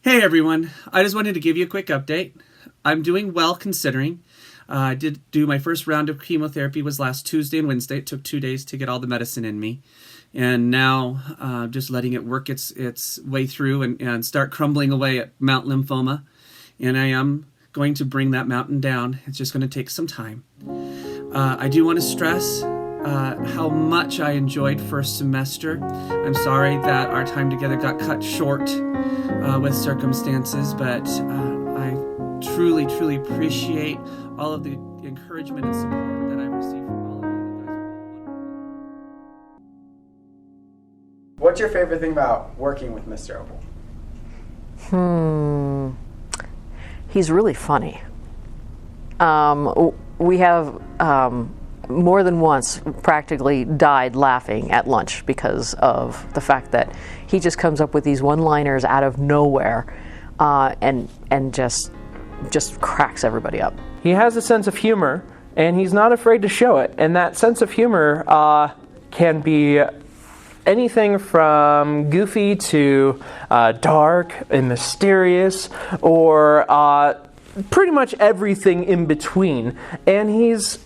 Hey everyone, I just wanted to give you a quick update. I'm doing well considering. I did do my first round of chemotherapy was last Tuesday and Wednesday. It took 2 days to get all the medicine in me. And now just letting it work its way through and start crumbling away at Mount Lymphoma. And I am going to bring that mountain down. It's just going to take some time. I do want to stress how much I enjoyed first semester. I'm sorry that our time together got cut short with circumstances, but I truly, truly appreciate all of the encouragement and support that I've received from all of you. You guys are all wonderful. What's your favorite thing about working with Mr. Opal? He's really funny. We have more than once practically died laughing at lunch because of the fact that he just comes up with these one-liners out of nowhere and just cracks everybody up. He has a sense of humor, and he's not afraid to show it. And that sense of humor can be anything from goofy to dark and mysterious, or pretty much everything in between. And he's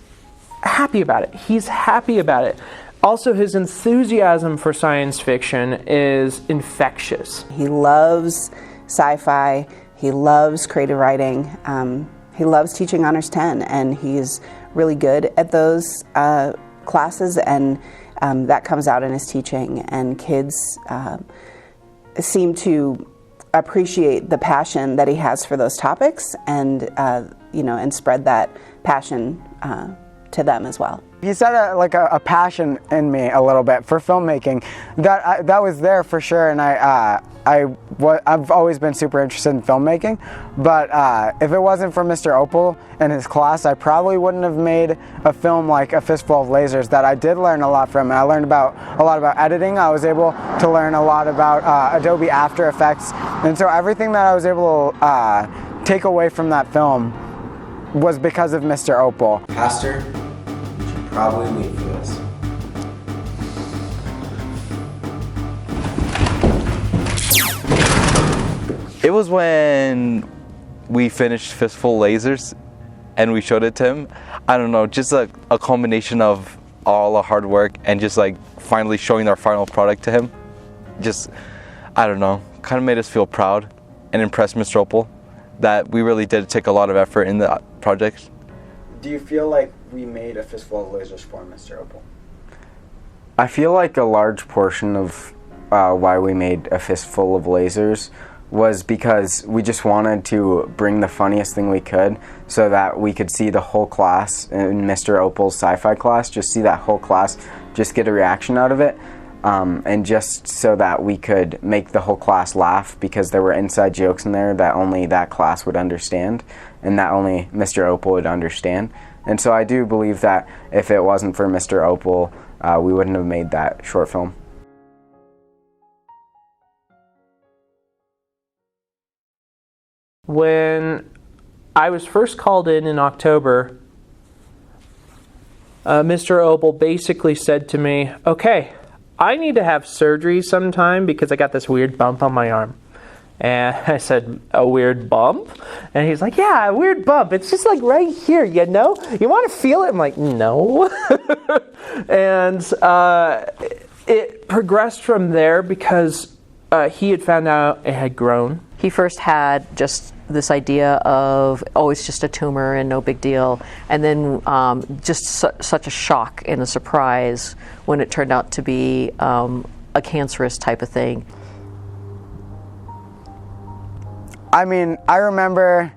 happy about it. He's happy about it. Also, his enthusiasm for science fiction is infectious. He loves sci-fi. He loves creative writing. He loves teaching Honors 10, and he's really good at those classes, and that comes out in his teaching. And kids seem to appreciate the passion that he has for those topics, and and spread that passion to them as well. He set a passion in me a little bit for filmmaking. That was there for sure, and I've always been super interested in filmmaking. But if it wasn't for Mr. Opal and his class, I probably wouldn't have made a film like A Fistful of Lasers that I did learn a lot from. I learned a lot about editing. I was able to learn a lot about Adobe After Effects, and so everything that I was able to take away from that film was because of Mr. Opal. Pastor, you should probably leave for this. It was when we finished Fistful Lasers and we showed it to him. I don't know, just a combination of all the hard work and just like finally showing our final product to him. Just, I don't know, kind of made us feel proud and impressed Mr. Opal that we really did take a lot of effort in the project. Do you feel like we made A Fistful of Lasers for Mr. Opal? I feel like a large portion of why we made A Fistful of Lasers was because we just wanted to bring the funniest thing we could so that we could see the whole class in Mr. Opal's sci-fi class, just see that whole class, just get a reaction out of it. And just so that we could make the whole class laugh, because there were inside jokes in there that only that class would understand and that only Mr. Opal would understand. And so I do believe that if it wasn't for Mr. Opal, we wouldn't have made that short film. When I was first called in October, Mr. Opal basically said to me, okay, I need to have surgery sometime because I got this weird bump on my arm. And I said, a weird bump? And he's like, yeah, a weird bump. It's just like right here, you know? You want to feel it? I'm like, no. And it progressed from there because he had found out it had grown. He first had just this idea of, oh, it's just a tumor and no big deal, and then just such a shock and a surprise when it turned out to be a cancerous type of thing. I mean, I remember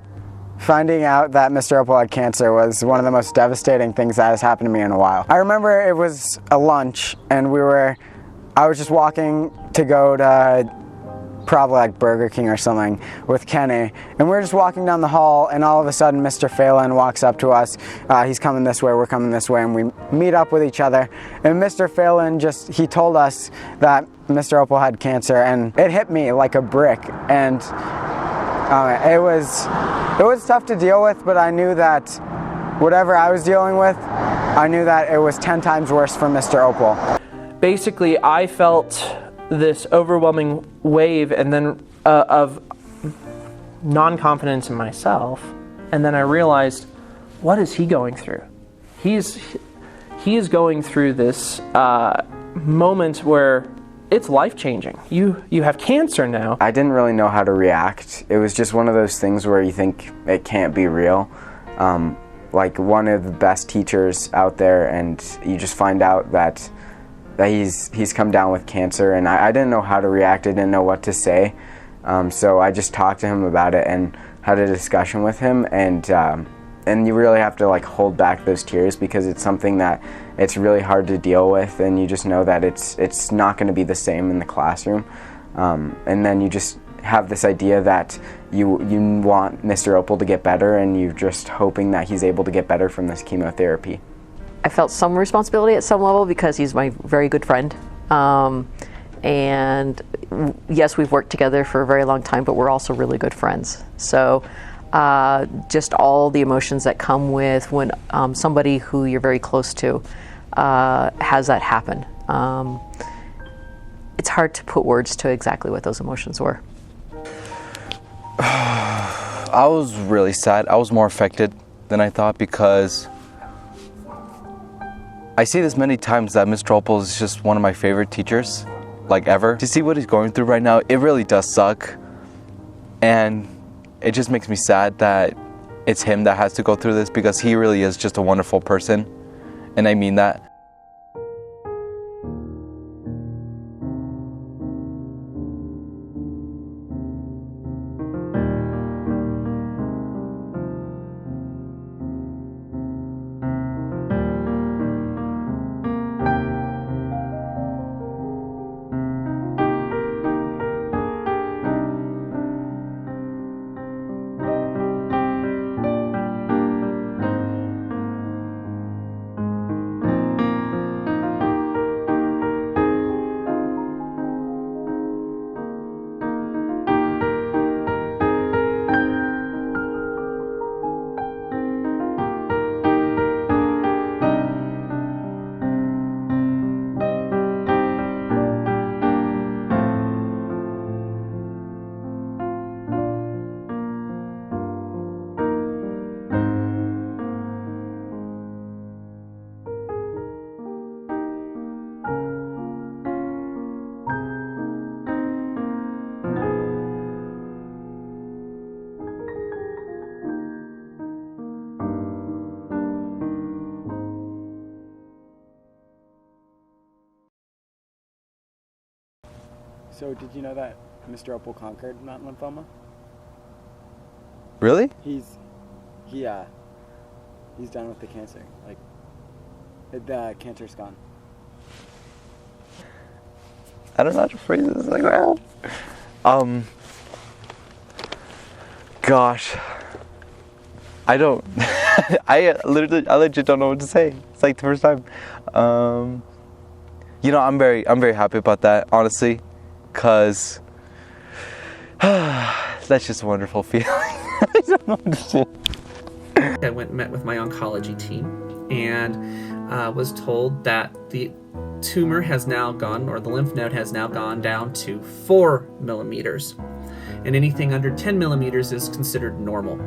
finding out that Mr. Opal had cancer was one of the most devastating things that has happened to me in a while. I remember it was a lunch, and I was just walking to go to probably like Burger King or something with Kenny, and we were just walking down the hall, and all of a sudden Mr. Phelan walks up to us. He's coming this way, we're coming this way, and we meet up with each other, and Mr. Phelan he told us that Mr. Opal had cancer, and it hit me like a brick, and it was tough to deal with, but I knew that whatever I was dealing with, I knew that it was 10 times worse for Mr. Opal. Basically, I felt this overwhelming wave and then of non-confidence in myself, and then I realized, what is he going through? He is going through this moment where it's life-changing. You have cancer now. I didn't really know how to react. It was just one of those things where you think it can't be real. Like one of the best teachers out there, and you just find out that he's come down with cancer, and I didn't know how to react. I didn't know what to say. So I just talked to him about it and had a discussion with him, and you really have to like hold back those tears because it's something that it's really hard to deal with, and you just know that it's not going to be the same in the classroom. And then you just have this idea that you want Mr. Opal to get better, and you're just hoping that he's able to get better from this chemotherapy. I felt some responsibility at some level because he's my very good friend. And yes, we've worked together for a very long time, but we're also really good friends. So just all the emotions that come with when somebody who you're very close to has that happen. It's hard to put words to exactly what those emotions were. I was really sad. I was more affected than I thought because I see this many times that Mr. Opal is just one of my favorite teachers, like ever. To see what he's going through right now, it really does suck. And it just makes me sad that it's him that has to go through this because he really is just a wonderful person. And I mean that. So did you know that Mr. Opal conquered Mount Lymphoma? Really? He's done with the cancer. Like, the cancer's gone. I don't know how to phrase this like that. Gosh. I don't. I legit don't know what to say. It's like the first time. I'm very happy about that, honestly, because that's just a wonderful feeling. I don't know what to say. I went and met with my oncology team and was told that the tumor has now gone, or the lymph node has now gone down to 4 millimeters. And anything under 10 millimeters is considered normal.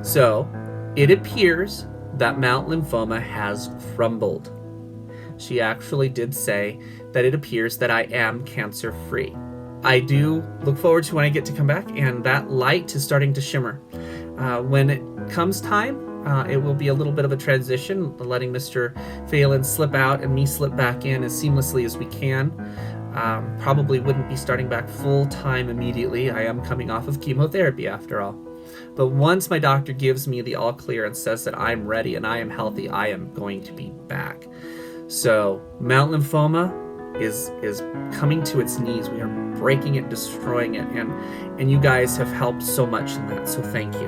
So it appears that Mount Lymphoma has crumbled. She actually did say that it appears that I am cancer-free. I do look forward to when I get to come back, and that light is starting to shimmer. When it comes time, it will be a little bit of a transition, letting Mr. Phelan slip out and me slip back in as seamlessly as we can. Probably wouldn't be starting back full-time immediately. I am coming off of chemotherapy after all. But once my doctor gives me the all clear and says that I'm ready and I am healthy, I am going to be back. So Mount Lymphoma is coming to its knees. We are breaking it, destroying it, and you guys have helped so much in that, so thank you.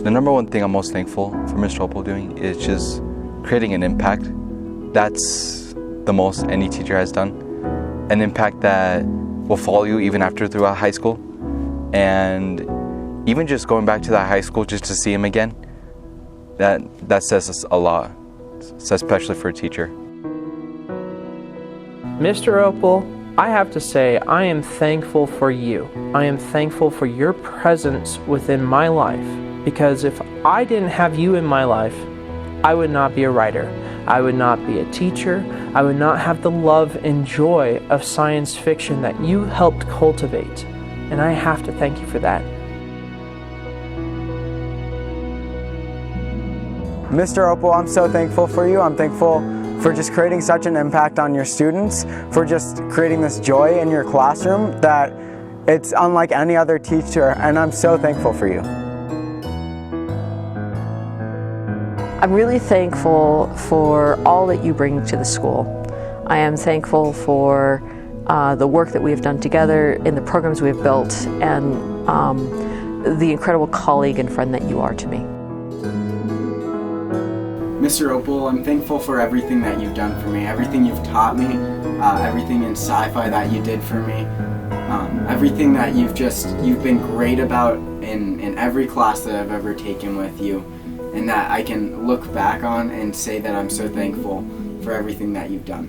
The number one thing I'm most thankful for Mr. Opal doing is just creating an impact. That's the most any teacher has done. An impact that will follow you even after throughout high school. And even just going back to that high school just to see him again, that says us a lot, especially for a teacher. Mr. Opal, I have to say, I am thankful for you. I am thankful for your presence within my life, because if I didn't have you in my life, I would not be a writer. I would not be a teacher. I would not have the love and joy of science fiction that you helped cultivate. And I have to thank you for that. Mr. Opal, I'm so thankful for you. I'm thankful for just creating such an impact on your students, for just creating this joy in your classroom that it's unlike any other teacher, and I'm so thankful for you. I'm really thankful for all that you bring to the school. I am thankful for the work that we have done together in the programs we've built, and the incredible colleague and friend that you are to me. Mr. Opal, I'm thankful for everything that you've done for me, everything you've taught me, everything in sci-fi that you did for me, everything that you've been great about in every class that I've ever taken with you, and that I can look back on and say that I'm so thankful for everything that you've done.